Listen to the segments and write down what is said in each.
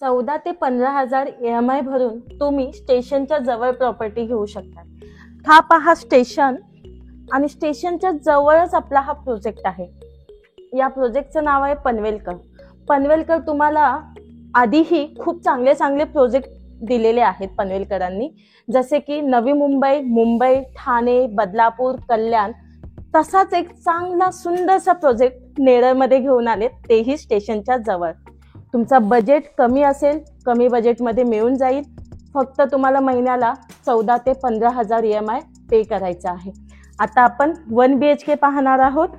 14 ते 15,000 EMI भरून तुम्ही स्टेशनच्या जवळ प्रॉपर्टी घेऊ शकता। हा पहा स्टेशन आणि स्टेशनच्या जवळच आपला हा प्रोजेक्ट आहे। या प्रोजेक्टचं नाव आहे पनवेलकर। पनवेलकर तुम्हाला आधीही खूप चांगले चांगले प्रोजेक्ट दिलेले आहेत पनवेलकरांनी, जसे की नवी मुंबई, मुंबई, ठाणे, बदलापूर, कल्याण। तसाच एक चांगला सुंदरसा प्रोजेक्ट नेरळमध्ये घेऊन आले, तेही स्टेशनच्या जवळ। तुमचा बजेट कमी असेल, कमी बजेटमध्ये मिळून जाईल। फक्त तुम्हाला महिन्याला 14 ते 15,000 EMI पे करायचा आहे। आता आपण 1 BHK पाहणार आहोत।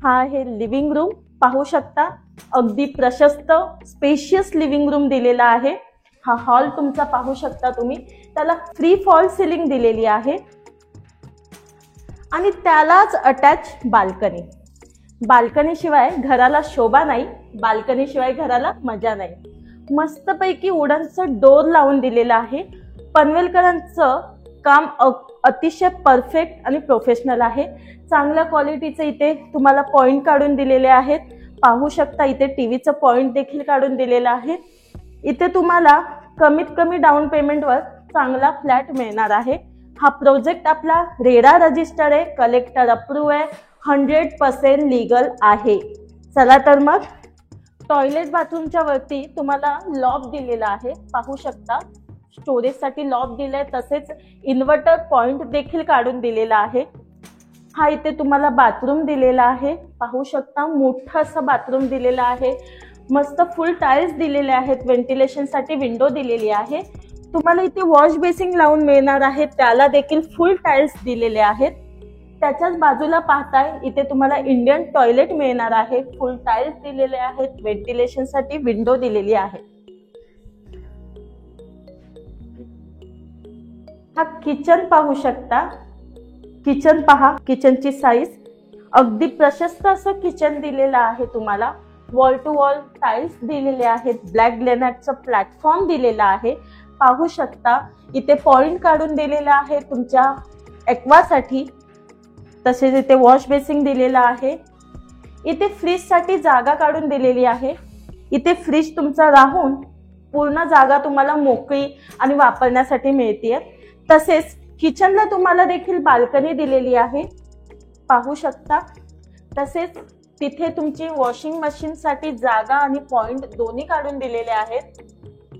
हा आहे लिव्हिंग रूम, पाहू शकता अगदी प्रशस्त स्पेशियस लिव्हिंग रूम दिलेला आहे। हा हॉल तुमचा पाहू शकता तुम्ही, त्याला फ्री फॉल सिलिंग दिलेली आहे आणि त्यालाच अटॅच बाल्कनी। बाल्कनी शिवाय घराला शोभा नाही, बाल्कनी शिवाय घराला मजा नाही। मस्तपैकी वुडनचं डोर लावून दिलेलं आहे। पनवेलकरांचं काम अतिशय परफेक्ट आणि प्रोफेशनल आहे। चांगल्या क्वालिटीचे इथे तुम्हाला पॉइंट काढून दिलेले आहेत। पाहू शकता इथे टीव्हीचं पॉइंट देखील काढून दिलेलं आहे। इथे तुम्हाला कमीत कमी डाऊन पेमेंटवर चांगला फ्लॅट मिळणार आहे। हा प्रोजेक्ट आपला रेरा रजिस्टर आहे, कलेक्टर अप्रूव्ह आहे, 100% लीगल आहे। चला तर मग टॉयलेट बाथरूमच्या वरती तुम्हाला लॉक दिलेला आहे, पाहू शकता स्टोरेजसाठी लॉक दिलाय, तसेच इन्व्हर्टर पॉइंट देखील काढून दिलेला आहे। हा इथे तुम्हाला बाथरूम दिलेला आहे, पाहू शकता मोठा असा बाथरूम दिलेला आहे। मस्त फुल टाइल्स दिलेले आहेत, व्हेंटिलेशनसाठी विंडो दिलेली आहे। तुम्हाला इथे वॉश बेसिंग लावून मिळणार आहे, त्याला देखील फुल टाइल्स दिलेले आहेत। त्याच्याच बाजूला पाहताय इथे तुम्हाला इंडियन टॉयलेट मिळणार आहे, फुल टाइल्स दिलेले आहेत, व्हेंटिलेशनसाठी विंडो दिलेली आहे। हा किचन पाहू शकता, किचन पहा, किचनची साईज अगदी प्रशस्त असं किचन दिलेलं आहे तुम्हाला। वॉल टू वॉल टाइल्स दिलेले आहेत, ब्लॅक ग्रेनाइटचं प्लॅटफॉर्म दिलेला आहे, पाहू शकता इथे पॉइंट काढून दिलेला आहे तुमच्या एक्वासाठी। तसेच इथे वॉश बेसिंग दिलेला आहे। इथे फ्रीज साठी जागा काढून दिलेली आहे। इथे फ्रीज तुमचा राहून पूर्ण जागा तुम्हाला मोकळी आणि वापरण्यासाठी मिळते। तसेच किचनला तुम्हाला देखील बाल्कनी दिलेली आहे, पाहू शकता। तसेच तिथे तुमची वॉशिंग मशीन साठी जागा आणि पॉइंट दोन्ही काढून दिलेले आहेत।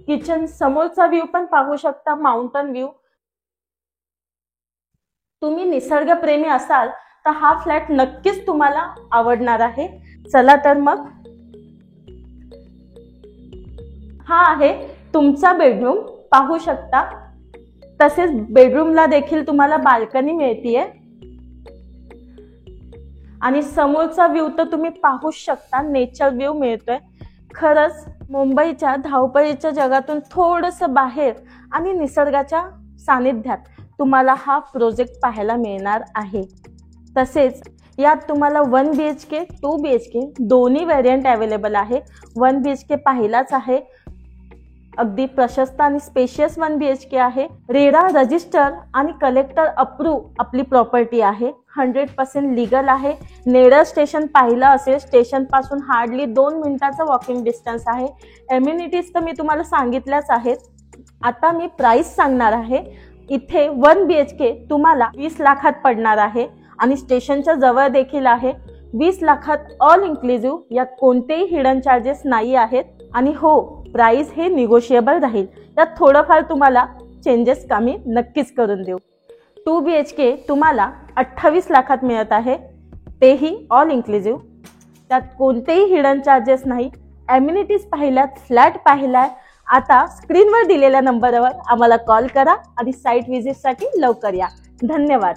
किचन समोरचा व्ह्यू पण पाहू शकता, माउंटन व्ह्यू। तुम्ही निसर्गप्रेमी असाल तर हा फ्लॅट नक्कीच तुम्हाला आवडणार आहे। चला तर मग हा आहे तुमचा बेडरूम, पाहू शकता। तसेच बेडरूमला देखील तुम्हाला बाल्कनी मिळतीये आणि समोरचा व्ह्यू तर तुम्ही पाहू शकता, नेचर व्ह्यू मिळतोय। खरंच मुंबईच्या धावपळीच्या जगातून थोडंसं बाहेर आणि निसर्गाच्या सानिध्यात तुम्हाला हा प्रोजेक्ट पाहायला मिळणार आहे। तसेच यात तुम्हाला 1 BHK 2 BHK दोन्ही व्हेरियंट अवेलेबल आहे। 1 BHK पाहिलाच आहे, अगदी प्रशस्त आणि स्पेशियस 1 BHK आहे। रेरा रजिस्टर आणि कलेक्टर अप्रूव्ह आपली प्रॉपर्टी आहे, 100% लीगल आहे। नेरळ स्टेशन पाहिलं असेल, स्टेशन पासून हार्डली 2 मिनिटाचं वॉकिंग डिस्टन्स आहे। एम्युनिटीज तर मी तुम्हाला सांगितल्याच आहेत। आता मी प्राइस सांगणार आहे। इथे 1 BHK तुम्हाला 20 लाखात पडणार आहे आणि स्टेशनच्या जवळ देखील आहे। 20 लाखात ऑल इन्क्लुसिव्ह, यात कोणतेही हिडन चार्जेस नाही आहेत। आणि हो, प्राइस हे निगोशिएबल राहील, यात थोडंफार तुम्हाला चेंजेस कमी नक्कीच करून देऊ। 2 BHK तुम्हाला 28 लाखात मिळत आहे, तेही ऑल इन्क्लुसिव्ह, त्यात कोणतेही हिडन चार्जेस नाही। एम्युनिटीज पाहिल्यात, फ्लॅट पाहिलाय, आता स्क्रीनवर दिलेल्या नंबरवर आम्हाला कॉल करा आणि साईट व्हिजिटसाठी लवकर या। धन्यवाद।